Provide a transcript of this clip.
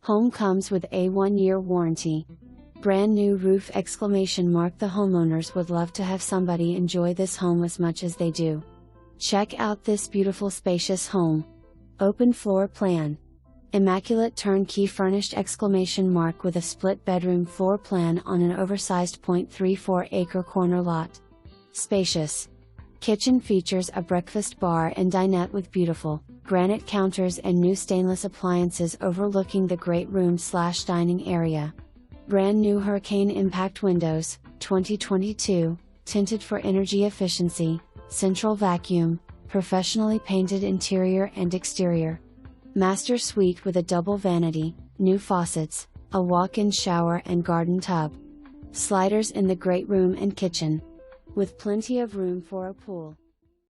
Home comes with a 1-year warranty. Brand new roof! The homeowners would love to have somebody enjoy this home as much as they do. Check out this beautiful spacious home. Open floor plan. Immaculate turnkey furnished! With a split bedroom floor plan on an oversized 0.34 acre corner lot. Spacious. Kitchen features a breakfast bar and dinette with beautiful granite counters and new stainless appliances overlooking the great room/dining area. Brand new hurricane impact windows, 2022, tinted for energy efficiency, central vacuum, professionally painted interior and exterior. Master suite with a double vanity, new faucets, a walk-in shower and garden tub. Sliders in the great room and kitchen, with plenty of room for a pool.